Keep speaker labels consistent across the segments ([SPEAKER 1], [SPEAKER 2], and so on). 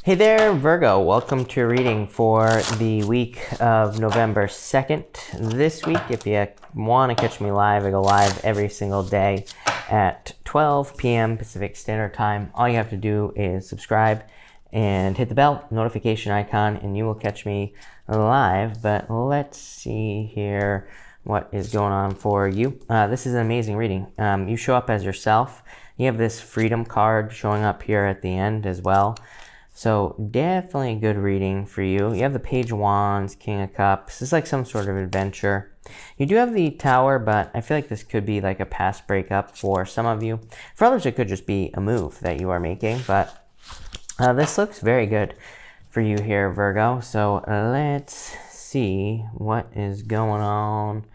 [SPEAKER 1] Hey there, Virgo. Welcome to your reading for the week of November 2nd. This week, if you want to catch me live, I go live every single day at 12 p.m. Pacific Standard Time. All you have to do is subscribe and hit the bell notification icon, and you will catch me live. But let's see here what is going on for you. This is an amazing reading. You show up as yourself. You have this freedom card showing up here at the end as well. So definitely a good reading for you. You have the Page of Wands, King of Cups. It's like some sort of adventure. You do have the Tower, but I feel like this could be like a past breakup for some of you. For others, it could just be a move that you are making, but this looks very good for you here, Virgo. So let's see what is going on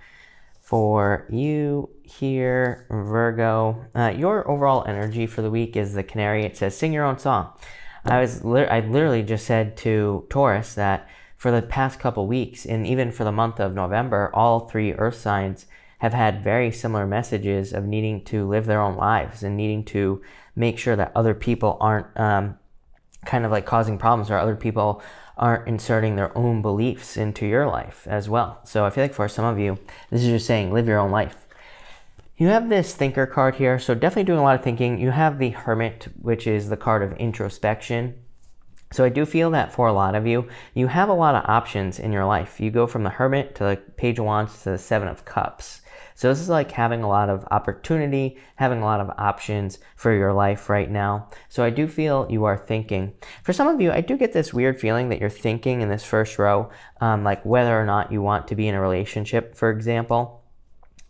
[SPEAKER 1] for you here, Virgo. Your overall energy for the week is the Canary. It says, sing your own song. I literally just said to Taurus that for the past couple weeks, and even for the month of November, all three earth signs have had very similar messages of needing to live their own lives and needing to make sure that other people aren't kind of like causing problems, or other people aren't inserting their own beliefs into your life as well. So I feel like for some of you, this is just saying live your own life. You have this Thinker card here, so definitely doing a lot of thinking. You have the Hermit, which is the card of introspection. So I do feel that for a lot of you, you have a lot of options in your life. You go from the Hermit to the Page of Wands to the Seven of Cups. So this is like having a lot of opportunity, having a lot of options for your life right now. So I do feel you are thinking. For some of you, I do get this weird feeling that you're thinking in this first row, like whether or not you want to be in a relationship, for example.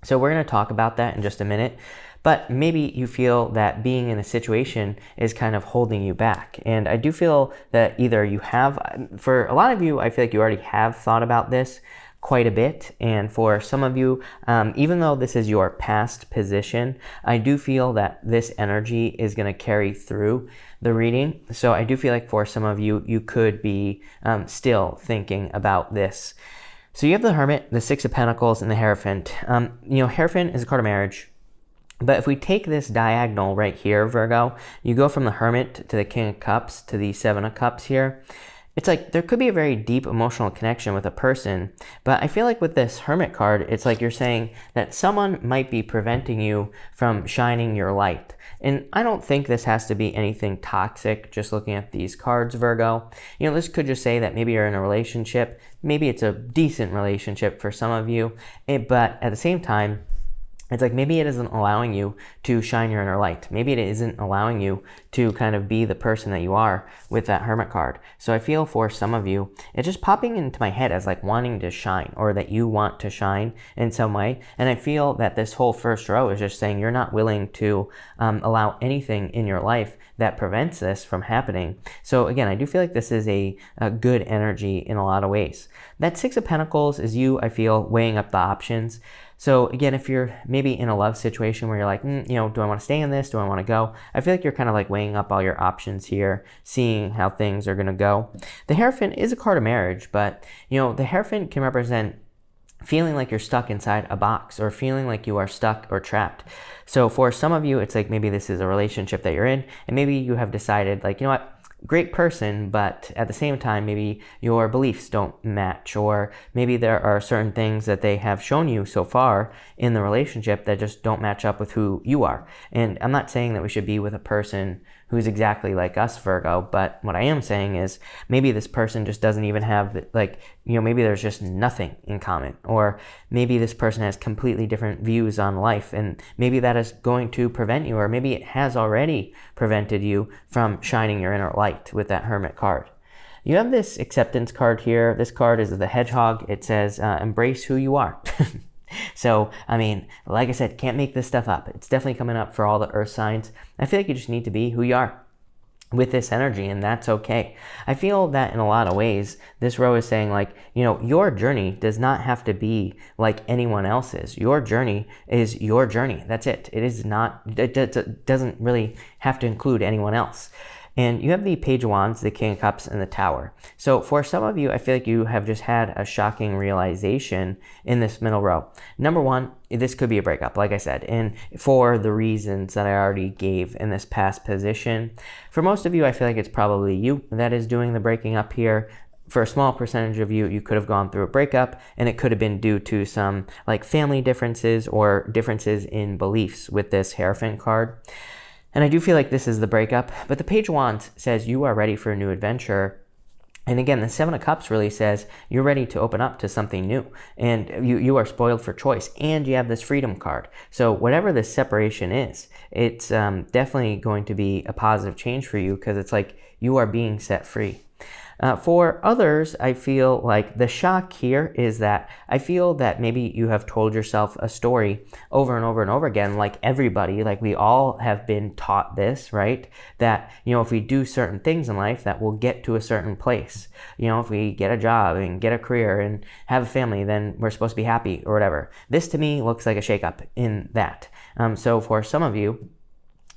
[SPEAKER 1] So we're going to talk about that in just a minute, but maybe you feel that being in a situation is kind of holding you back. And I do feel that either you have, for a lot of you, I feel like you already have thought about this quite a bit. And for some of you, even though this is your past position, I do feel that this energy is going to carry through the reading. So I do feel like for some of you, you could be still thinking about this. So you have the Hermit, the Six of Pentacles, and the Hierophant. Hierophant is a card of marriage. But if we take this diagonal right here, Virgo, you go from the Hermit to the King of Cups to the Seven of Cups here. It's like there could be a very deep emotional connection with a person. But I feel like with this Hermit card, it's like you're saying that someone might be preventing you from shining your light. And I don't think this has to be anything toxic, just looking at these cards, Virgo. This could just say that maybe you're in a relationship. Maybe it's a decent relationship for some of you. But at the same time, it's like maybe it isn't allowing you to shine your inner light. Maybe it isn't allowing you to kind of be the person that you are with that Hermit card. So I feel for some of you, it's just popping into my head as like wanting to shine, or that you want to shine in some way. And I feel that this whole first row is just saying you're not willing to allow anything in your life that prevents this from happening. So again, I do feel like this is a good energy in a lot of ways. That Six of Pentacles is you, I feel, weighing up the options. So again, if you're maybe in a love situation where you're like, do I want to stay in this? Do I want to go? I feel like you're kind of like weighing up all your options here, seeing how things are going to go. The Hierophant is a card of marriage, but the Hierophant can represent feeling like you're stuck inside a box, or feeling like you are stuck or trapped. So for some of you, it's like maybe this is a relationship that you're in, and maybe you have decided like, great person, but at the same time, maybe your beliefs don't match, or maybe there are certain things that they have shown you so far in the relationship that just don't match up with who you are. And I'm not saying that we should be with a person who's exactly like us, Virgo, but what I am saying is maybe this person just doesn't even have maybe there's just nothing in common, or maybe this person has completely different views on life, and maybe that is going to prevent you, or maybe it has already prevented you from shining your inner light with that Hermit card. You have this Acceptance card here. This card is the Hedgehog. It says, embrace who you are. So, like I said, can't make this stuff up. It's definitely coming up for all the earth signs. I feel like you just need to be who you are with this energy, and that's okay. I feel that in a lot of ways, this row is saying like, your journey does not have to be like anyone else's. Your journey is your journey. That's it. It is not, it doesn't really have to include anyone else. And you have the Page of Wands, the King of Cups, and the Tower. So for some of you, I feel like you have just had a shocking realization in this middle row. Number one, this could be a breakup, like I said, and for the reasons that I already gave in this past position. For most of you, I feel like it's probably you that is doing the breaking up here. For a small percentage of you, you could have gone through a breakup, and it could have been due to some like family differences or differences in beliefs with this Hierophant card. And I do feel like this is the breakup, but the Page of Wands says you are ready for a new adventure. And again, the Seven of Cups really says you're ready to open up to something new, and you are spoiled for choice, and you have this Freedom card. So whatever this separation is, it's definitely going to be a positive change for you, because it's like you are being set free. For others, I feel like the shock here is that I feel that maybe you have told yourself a story over and over and over again, like everybody, like we all have been taught this, right? That, if we do certain things in life, that we'll get to a certain place. If we get a job and get a career and have a family, then we're supposed to be happy or whatever. This to me looks like a shakeup in that. So for some of you,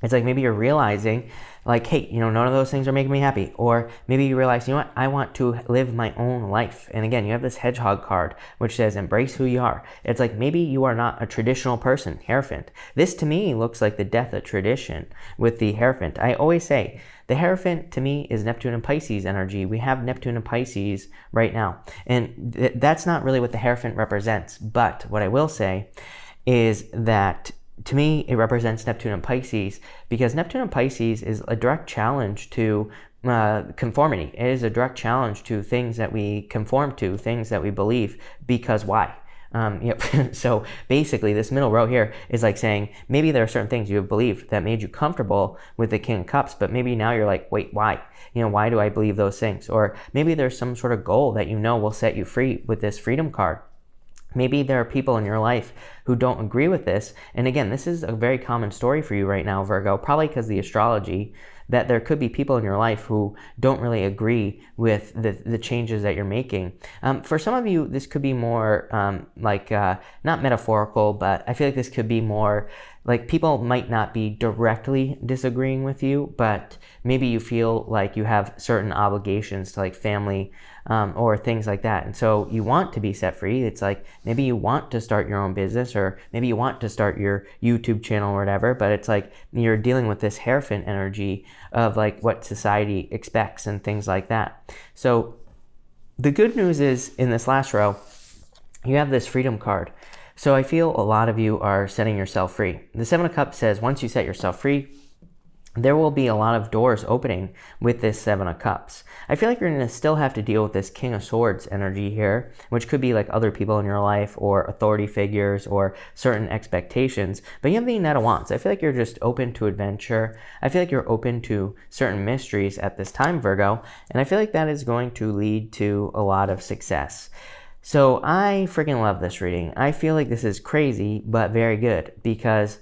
[SPEAKER 1] it's like maybe you're realizing like, hey, none of those things are making me happy. Or maybe you realize, what, I want to live my own life. And again, you have this Hedgehog card, which says embrace who you are. It's like maybe you are not a traditional person, Hierophant. This to me looks like the death of tradition with the Hierophant. I always say the Hierophant to me is Neptune and Pisces energy. We have Neptune and Pisces right now. And that's not really what the Hierophant represents. But what I will say is that to me, it represents Neptune and Pisces, because Neptune and Pisces is a direct challenge to conformity. It is a direct challenge to things that we conform to, things that we believe, because why? So basically, this middle row here is like saying maybe there are certain things you have believed that made you comfortable with the King of Cups, but maybe now you're like, wait, why? Why do I believe those things? Or maybe there's some sort of goal that will set you free with this Freedom card. Maybe there are people in your life who don't agree with this. And again, this is a very common story for you right now, Virgo, probably because of the astrology, that there could be people in your life who don't really agree with the changes that you're making. For some of you, this could be more not metaphorical, but I feel like this could be more like people might not be directly disagreeing with you, but maybe you feel like you have certain obligations to like family or things like that. And so you want to be set free. It's like maybe you want to start your own business, or maybe you want to start your YouTube channel or whatever, but it's like you're dealing with this Hierophant energy of like what society expects and things like that. So the good news is in this last row, you have this Freedom card. So I feel a lot of you are setting yourself free. The Seven of Cups says once you set yourself free, there will be a lot of doors opening with this Seven of Cups. I feel like you're going to still have to deal with this King of Swords energy here, which could be like other people in your life or authority figures or certain expectations. But you have the Knight of Wands. I feel like you're just open to adventure. I feel like you're open to certain mysteries at this time, Virgo. And I feel like that is going to lead to a lot of success. So I freaking love this reading. I feel like this is crazy, but very good, because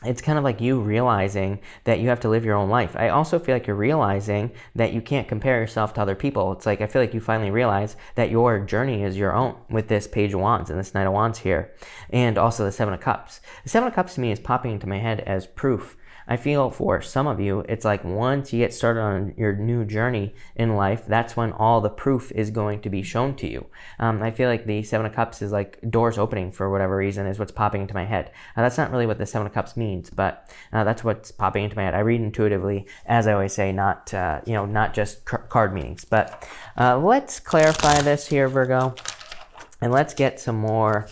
[SPEAKER 1] it's kind of like you realizing that you have to live your own life. I also feel like you're realizing that you can't compare yourself to other people. It's like I feel like you finally realize that your journey is your own with this Page of Wands and this Knight of Wands here, and also the Seven of Cups. The Seven of Cups to me is popping into my head as proof. I feel for some of you, it's like once you get started on your new journey in life, that's when all the proof is going to be shown to you. I feel like the Seven of Cups is like doors opening for whatever reason is what's popping into my head. That's not really what the Seven of Cups means, but that's what's popping into my head. I read intuitively, as I always say, not just card meanings. But let's clarify this here, Virgo, and let's get some more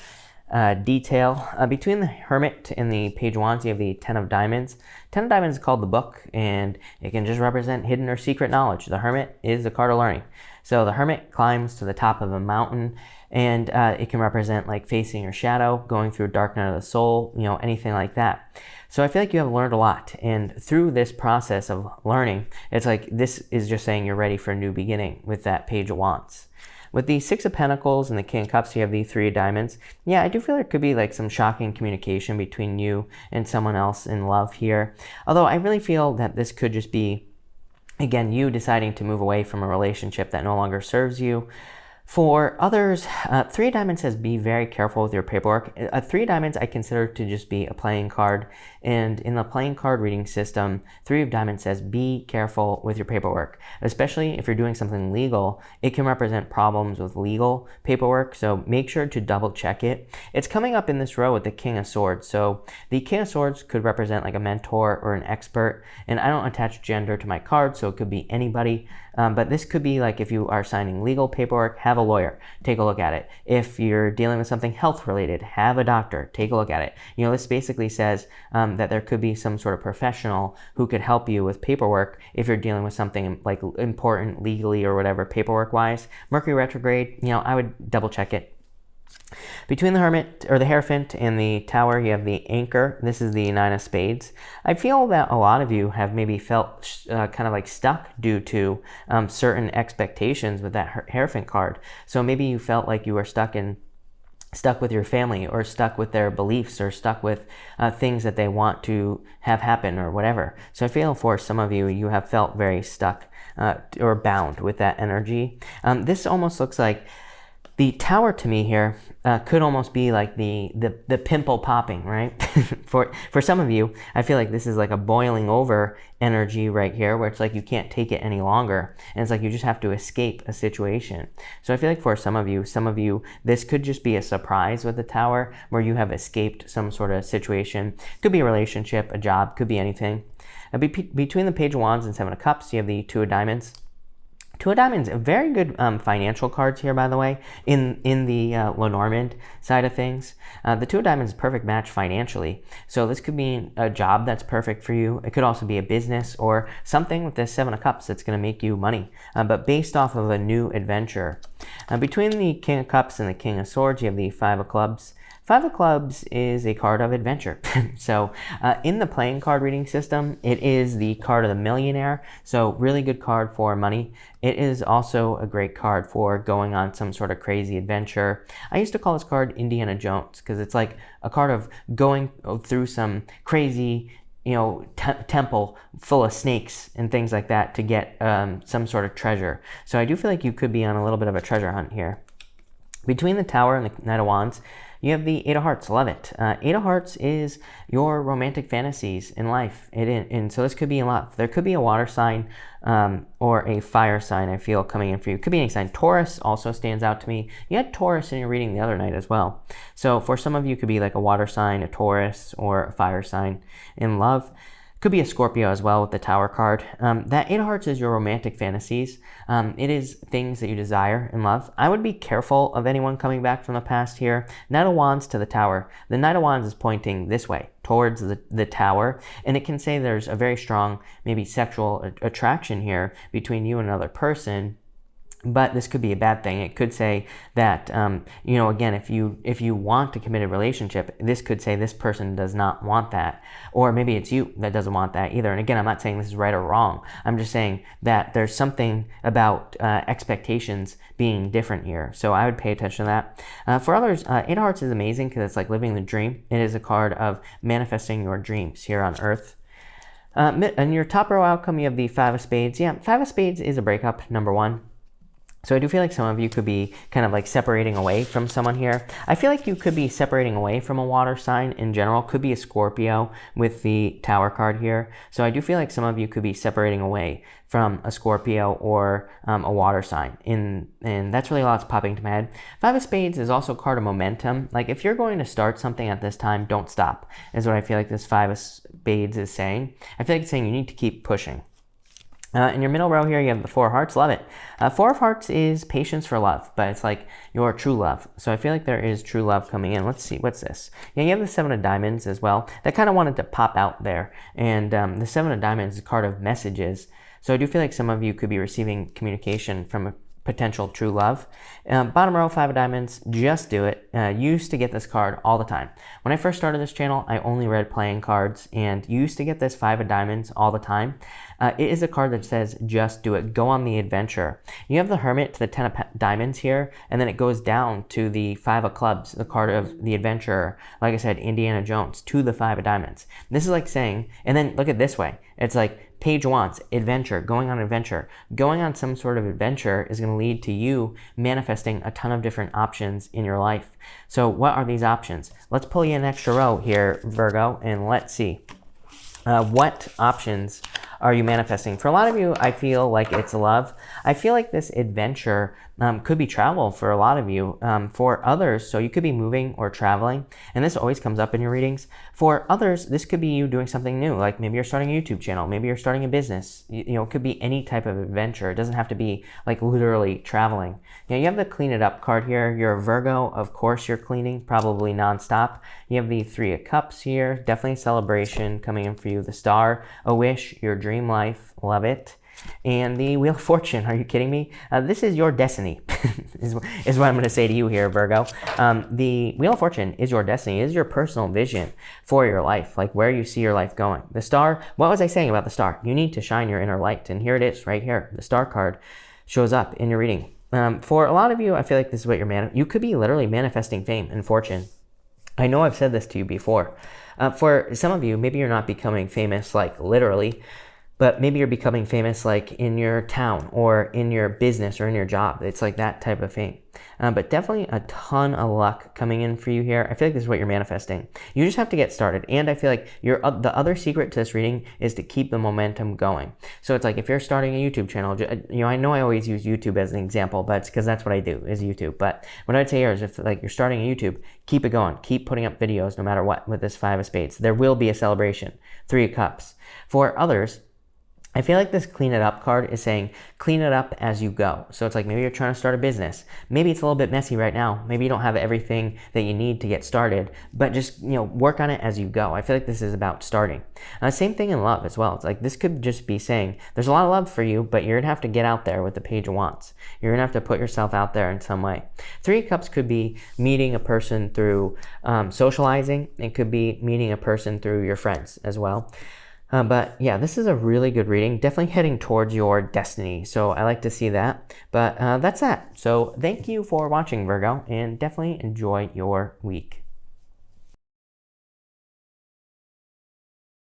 [SPEAKER 1] detail. Between the Hermit and the Page of Wands, you have the Ten of Diamonds. Ten of Diamonds is called the book, and it can just represent hidden or secret knowledge. The Hermit is the card of learning. So the Hermit climbs to the top of a mountain, and it can represent like facing your shadow, going through a dark night of the soul, anything like that. So I feel like you have learned a lot, and through this process of learning, it's like this is just saying you're ready for a new beginning with that Page of Wands. With the Six of Pentacles and the King of Cups, you have the Three of Diamonds. Yeah, I do feel there could be like some shocking communication between you and someone else in love here. Although I really feel that this could just be, again, you deciding to move away from a relationship that no longer serves you. For others, Three of Diamonds says be very careful with your paperwork. Three of Diamonds I consider to just be a playing card. And in the playing card reading system, Three of Diamonds says be careful with your paperwork. Especially if you're doing something legal, it can represent problems with legal paperwork. So make sure to double check it. It's coming up in this row with the King of Swords. So the King of Swords could represent like a mentor or an expert. And I don't attach gender to my card, so it could be anybody. But this could be like if you are signing legal paperwork, have a lawyer, take a look at it. If you're dealing with something health related, have a doctor, take a look at it. You know, this basically says that there could be some sort of professional who could help you with paperwork if you're dealing with something like important legally or whatever paperwork wise. Mercury retrograde, you know, I would double check it. Between the Hermit or the Hierophant and the Tower, you have the Anchor. This is the Nine of Spades. I feel that a lot of you have maybe felt kind of like stuck due to certain expectations with that Hierophant card. So maybe you felt like you were stuck with your family, or stuck with their beliefs, or stuck with things that they want to have happen or whatever. So I feel for some of you, you have felt very stuck or bound with that energy. This almost looks like the Tower to me here could almost be like the pimple popping, right? for some of you, I feel like this is like a boiling over energy right here, where it's like you can't take it any longer, and it's like you just have to escape a situation. So I feel like for some of you, this could just be a surprise with the Tower, where you have escaped some sort of situation. Could be a relationship, a job, could be anything. Between the Page of Wands and Seven of Cups, you have the Two of Diamonds. Two of Diamonds, very good financial cards here, by the way, in the Lenormand side of things. The Two of Diamonds is a perfect match financially. So this could be a job that's perfect for you. It could also be a business or something with this Seven of Cups that's going to make you money, but based off of a new adventure. Between the King of Cups and the King of Swords, you have the Five of Clubs. Five of Clubs is a card of adventure. So in the playing card reading system, it is the card of the millionaire. So really good card for money. It is also a great card for going on some sort of crazy adventure. I used to call this card Indiana Jones, because it's like a card of going through some crazy, you know, temple full of snakes and things like that to get some sort of treasure. So I do feel like you could be on a little bit of a treasure hunt here. Between the Tower and the Knight of Wands, you have the Eight of Hearts. Love it. Eight of Hearts is your romantic fantasies in life. And so this could be a lot. There could be a water sign or a fire sign, I feel, coming in for you. Could be any sign. Taurus also stands out to me. You had Taurus in your reading the other night as well. So for some of you, it could be like a water sign, a Taurus, or a fire sign in love. Could be a Scorpio as well with the Tower card. That Eight of Hearts is your romantic fantasies. It is things that you desire in love. I would be careful of anyone coming back from the past here. Knight of Wands to the Tower. The Knight of Wands is pointing this way, towards the Tower, and it can say there's a very strong, maybe sexual attraction here between you and another person. But this could be a bad thing. It could say that, you know, again, if you want to commit a relationship, this could say this person does not want that. Or maybe it's you that doesn't want that either. And again, I'm not saying this is right or wrong. I'm just saying that there's something about expectations being different here. So I would pay attention to that. For others, Eight of Hearts is amazing because it's like living the dream. It is a card of manifesting your dreams here on Earth. In your top row outcome, you have the Five of Spades. Yeah, Five of Spades is a breakup, number one. So I do feel like some of you could be kind of like separating away from someone here. I feel like you could be separating away from a water sign in general. Could be a Scorpio with the Tower card here. So I do feel like some of you could be separating away from a Scorpio or a water sign. And that's really all that's popping to my head. Five of Spades is also a card of momentum. Like if you're going to start something at this time, don't stop, is what I feel like this Five of Spades is saying. I feel like it's saying you need to keep pushing. In your middle row here, you have the Four of Hearts. Love it. Four of Hearts is patience for love, but it's like your true love. So I feel like there is true love coming in. Let's see. What's this? Yeah, you have the Seven of Diamonds as well. That kind of wanted to pop out there. And the Seven of Diamonds is a card of messages. So I do feel like some of you could be receiving communication from a potential true love. Bottom row, Five of Diamonds, just do it. Used to get this card all the time. When I first started this channel, I only read playing cards and used to get this Five of Diamonds all the time. It is a card that says, just do it. Go on the adventure. You have the Hermit to the 10 of Diamonds here, and then it goes down to the 5 of Clubs, the card of the adventurer. Like I said, Indiana Jones, to the 5 of Diamonds. This is like saying, and then look at this way. It's like, Page wants adventure, going on adventure. Going on some sort of adventure is going to lead to you manifesting a ton of different options in your life. So what are these options? Let's pull you an extra row here, Virgo, and let's see. What options are you manifesting? For a lot of you, I feel like it's love. I feel like this adventure could be travel for a lot of you. For others, so you could be moving or traveling, and this always comes up in your readings. For others, this could be you doing something new, like maybe you're starting a YouTube channel, maybe you're starting a business. You know, it could be any type of adventure. It doesn't have to be like literally traveling. You know, you have the clean it up card here. You're a Virgo, of course you're cleaning, probably nonstop. You have the 3 of Cups here, definitely celebration coming in for you. The Star, a wish, your dream life, love it. And the Wheel of Fortune, are you kidding me? This is your destiny, is what I'm going to say to you here, Virgo. The Wheel of Fortune is your destiny, is your personal vision for your life, like where you see your life going. The Star, what was I saying about the Star? You need to shine your inner light, and here it is right here. The Star card shows up in your reading. For a lot of you, I feel like this is what you could be literally manifesting fame and fortune. I know I've said this to you before. For some of you, maybe you're not becoming famous like literally, but maybe you're becoming famous like in your town or in your business or in your job. It's like that type of fame. But definitely a ton of luck coming in for you here. I feel like this is what you're manifesting. You just have to get started. And I feel like the other secret to this reading is to keep the momentum going. So it's like if you're starting a YouTube channel, you know, I know I always use YouTube as an example, but it's because that's what I do is YouTube. But what I'd say here is if like you're starting a YouTube, keep it going. Keep putting up videos no matter what with this 5 of Spades. There will be a celebration. 3 of Cups. For others, I feel like this clean it up card is saying clean it up as you go. So it's like maybe you're trying to start a business. Maybe it's a little bit messy right now. Maybe you don't have everything that you need to get started, but just, you know, work on it as you go. I feel like this is about starting. Same thing in love as well. It's like this could just be saying there's a lot of love for you, but you're going to have to get out there with the Page of Wands. You're going to have to put yourself out there in some way. 3 of Cups could be meeting a person through socializing. It could be meeting a person through your friends as well. But yeah, this is a really good reading, definitely heading towards your destiny. So I like to see that, but that's that. So thank you for watching, Virgo, and definitely enjoy your week.